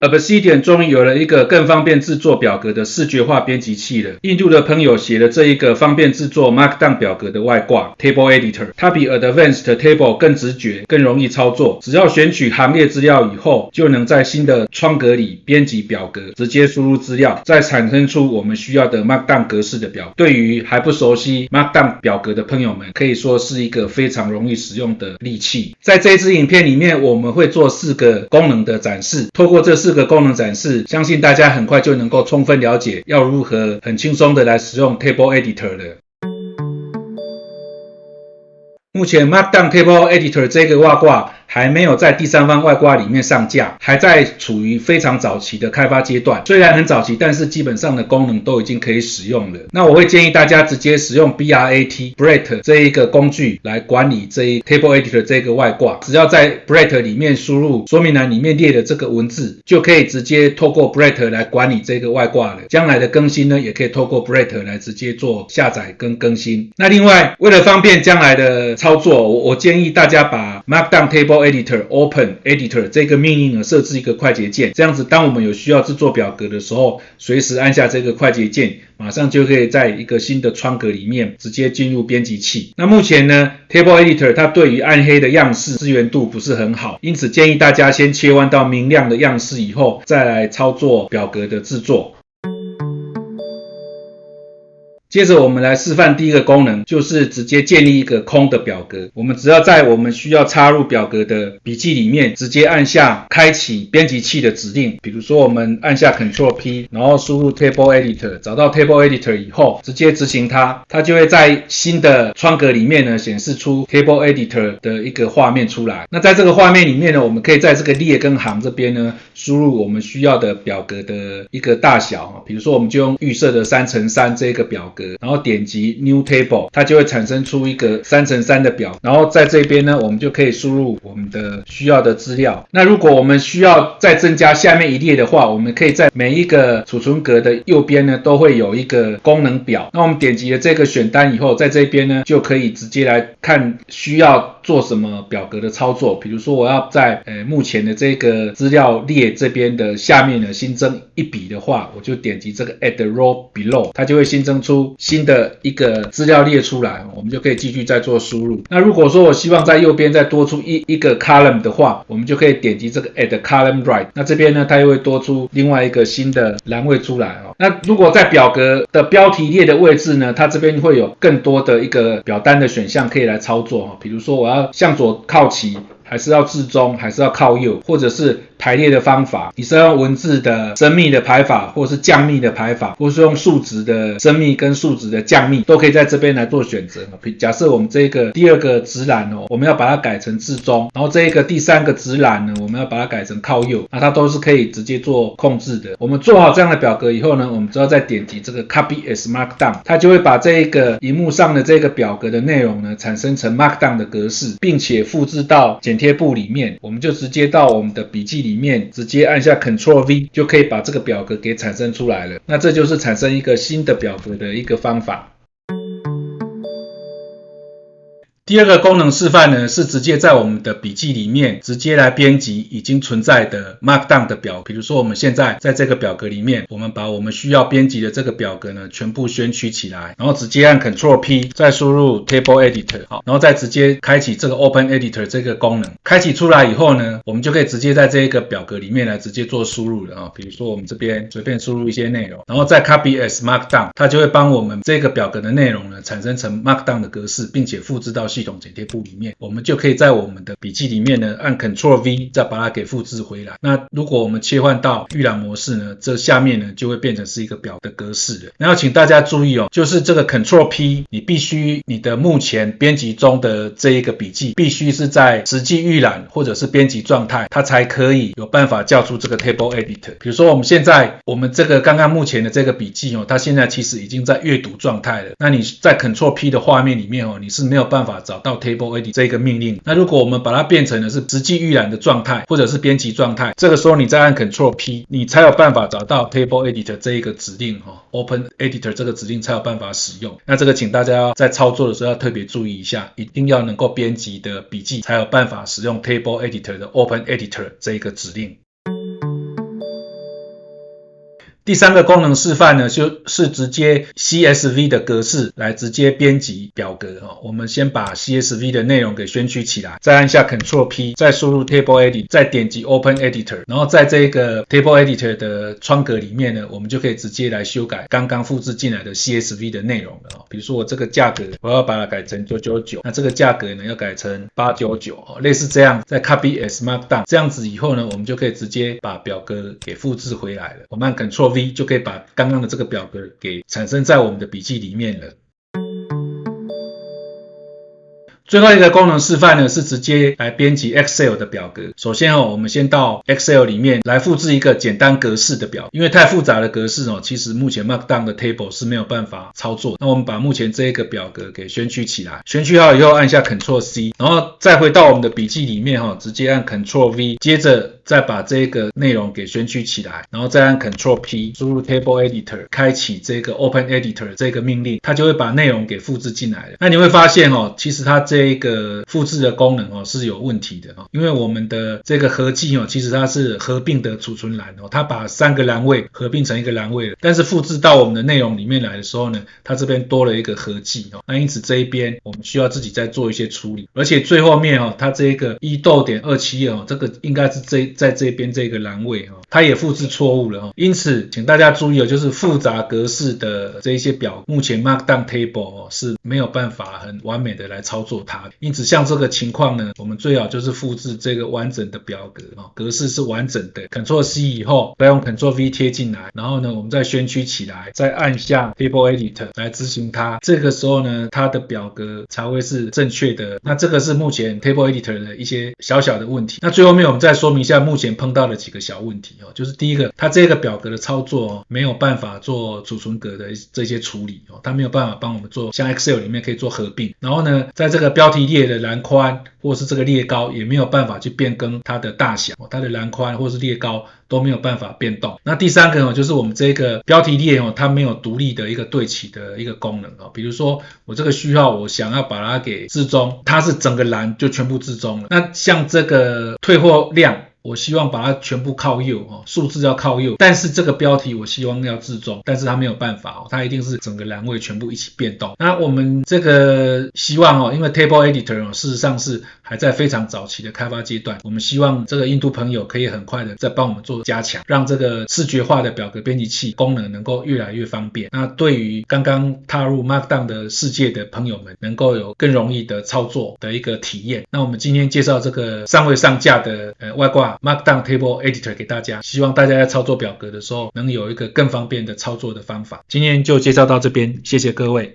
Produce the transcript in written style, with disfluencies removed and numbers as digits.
Obsidian 終於有了一個更方便制作表格的視覺化編輯器了。印度的朋友寫了這一個方便制作 Markdown 表格的外掛 Table Editor， 它比 Advanced Table 更直觉，更容易操作。只要選取行列資料以後，就能在新的窗格裡編輯表格，直接輸入資料，再產生出我們需要的 Markdown 格式的表格。對於還不熟悉 Markdown 表格的朋友們，可以說是一個非常容易使用的利器。在這一支影片裡面，我們會做4個功能的展示。透過這4個功能展示，相信大家很快就能夠充分了解要如何很輕鬆的來使用 Table Editor 了。目前 Markdown Table Editor 這個外掛還沒有在第三方外掛裡面上架，還在處於非常早期的開發階段。雖然很早期，但是基本上的功能都已經可以使用了。那我會建議大家直接使用 Brat 這一個工具來管理這一 Table Editor 這個外掛。只要在 Brat 裡面輸入說明欄裡面列的這個文字，就可以直接透過 Brat 來管理這個外掛了。將來的更新呢，也可以透過 Brat 來直接做下載跟更新。那另外，為了方便將来的操作，我建議大家把 Markdown Table Editor Open Editor 這個命令呢設置一個快捷鍵，這樣子當我們有需要制作表格的時候，隨時按下這個快捷鍵，馬上就可以在一個新的窗格裡面直接進入編輯器。那目前呢 Table Editor 它對於暗黑的樣式支援度不是很好，因此建議大家先切換到明亮的樣式以後，再來操作表格的制作。接着我們來示範第一個功能，就是直接建立一個空的表格。我們只要在我們需要插入表格的筆記裡面，直接按下開啟編輯器的指令。比如說我們按下 Ctrl+P， 然後輸入 Table Editor， 找到 Table Editor 以後，直接執行它，它就會在新的窗格裡面呢顯示出 Table Editor 的一個畫面出来。那在這個畫面裡面呢，我們可以在這個列跟行這邊呢輸入我們需要的表格的一個大小。比如說我們就用預設的3×3這個表格，然後點擊 New Table， 它就會產生出一個3×3的表，然後在這邊呢，我們就可以輸入我們的需要的資料。那如果我們需要再增加下面一列的話，我們可以在每一個儲存格的右邊呢，都會有一個功能表。那我們點擊了這個選單以後，在這邊呢，就可以直接來看需要做什麼表格的操作。比如說我要在目前的這個資料列這邊的下面呢新增一筆的話，我就點擊這個 Add Row Below， 它就會新增出新的一個資料列出來，我們就可以繼續再做輸入。那如果說我希望在右邊再多出一個 column 的話，我們就可以點擊這個 Add Column Right， 那這邊呢，它又會多出另外一個新的欄位出來。那如果在表格的標題列的位置呢，它這邊會有更多的一個表單的選項可以來操作。比如說我要向左靠齊，還是要至中，還是要靠右，或者是排列的方法，你是要用文字的增密的排法，或是降密的排法，或是用数值的增密跟数值的降密，都可以在這邊來做選擇。假設我們這個第二個子欄我們要把它改成至中，然後這個第三個子欄呢，我們要把它改成靠右，那它都是可以直接做控制的。我們做好這樣的表格以後呢，我們只要再點擊這個 Copy as Markdown， 它就會把這個螢幕上的這個表格的內容呢產生成 Markdown 的格式，並且複製到剪貼簿裡面。我們就直接到我們的筆記裡面，直接按下 Ctrl+V 就可以把這個表格給產生出來了。那這就是產生一個新的表格的一個方法。第二個功能示範呢，是直接在我們的筆記裡面直接來編輯已經存在的 Markdown 的表格。比如說我們現在在這個表格裡面，我們把我們需要編輯的這個表格呢全部選取起來，然後直接按 Ctrl+P， 再輸入 Table Editor， 好，然後再直接開啟這個 Open Editor 這個功能。開啟出來以後呢，我們就可以直接在這一個表格裡面來直接做輸入了。比如說我們這邊隨便輸入一些內容，然後再 Copy as Markdown， 它就會幫我們這個表格的內容呢產生成 Markdown 的格式，並且複製到系統剪貼簿裡面。我們就可以在我們的筆記裡面呢按 Ctrl+V 再把它給複製回来。那如果我們切換到預覽模式呢，這下面呢就會變成是一個表的格式了。那要請大家注意就是這個 Ctrl+P 你必須你的目前編輯中的這一個筆記必須是在實際預覽或者是編輯狀態，它才可以有辦法叫出這個 Table Editor。比如說我們這個剛剛目前的這個筆記它現在其實已經在閱讀狀態了。那你在 Ctrl+P 的畫面裡面你是沒有辦法找到 Table Editor 這個命令。那如果我們把它變成的是實際預覽的狀態或者是編輯狀態，這個時候你再按 Ctrl+P 你才有辦法找到 Table Editor 這一個指令Open Editor 這個指令才有辦法使用。那這個請大家在操作的時候要特別注意一下，一定要能夠編輯的筆記才有辦法使用 Table Editor 的 Open Editor 這一個指令。第三個功能示範呢，就是直接 CSV 的格式來直接編輯表格我們先把 CSV 的內容給選取起來，再按下 Ctrl P， 再輸入 Table Edit， 再點擊 Open Editor， 然後在這個 Table Editor 的窗格裡面呢，我們就可以直接來修改剛剛複製進來的 CSV 的內容了比如說我這個價格我要把它改成999，那這個價格呢要改成899類似這樣，再 Copy as Markdown， 這樣子以後呢，我們就可以直接把表格給複製回來了。我們按 Ctrl V 就可以把剛剛的這個表格給產生在我們的筆記裡面了。最後一個功能示範呢，是直接來編輯 Excel 的表格。首先我們先到 Excel 裡面來複製一個簡單格式的表，因為太複雜的格式其實目前 Markdown 的 Table 是沒有辦法操作。那我們把目前這個表格給選取起來，選取好以後按下 Ctrl C， 然後再回到我們的筆記裡面直接按 Ctrl V， 接着再把這個內容給選取起來，然後再按 Ctrl P， 輸入 Table Editor， 開啟這個 Open Editor 這個命令，它就會把內容給複製進來了。那你會發現其實它這個複製的功能是有問題的因為我們的這個合記其實它是合併的儲存欄它把3個欄位合併成一個欄位了，但是複製到我們的內容裡面來的時候呢，它這邊多了一個合記那因此這一邊我們需要自己再做一些處理，而且最後面它這個1.272這個應該是在這邊這個欄位它也複製錯誤了因此請大家注意就是複雜格式的這一些表，目前 Markdown Table 是沒有辦法很完美的來操作它的，因此像这個情況呢，我們最好就是複製這個完整的表格格式是完整的 Ctrl C 以後再用 Ctrl V 貼進來，然後呢我們再選取起來，再按下 Table Editor 來執行它，這個時候呢它的表格才會是正確的。那這個是目前 Table Editor 的一些小小的問題。那最後面我們再說明一下目前碰到的幾個小問題就是第一個，它這個表格的操作沒有辦法做儲存格的這些處理它沒有辦法幫我們做像 Excel 裡面可以做合併，然後呢在这個標題列的欄寬或是這個列高也沒有辦法去變更它的大小，它的欄寬或是列高都沒有辦法變動。那第三個就是我們這個標題列它沒有獨立的一個對齊的一個功能比如說我這個序號我想要把它給置中，它是整個欄就全部置中了。那像這個退貨量我希望把它全部靠右數字要靠右，但是這個標題我希望要置中，但是它沒有辦法它一定是整個欄位全部一起變動。那我們這個希望因為 Table Editor 事實上是還在非常早期的開發階段，我們希望這個印度朋友可以很快的再幫我們做加強，讓這個視覺化的表格編輯器功能能夠越來越方便。那對於剛剛踏入 Markdown 的世界的朋友們能夠有更容易的操作的一個體驗。那我們今天介紹這個尚未上架的外掛Markdown Table Editor 給大家，希望大家在操作表格的時候能有一個更方便的操作的方法。今天就介紹到這邊，謝謝各位。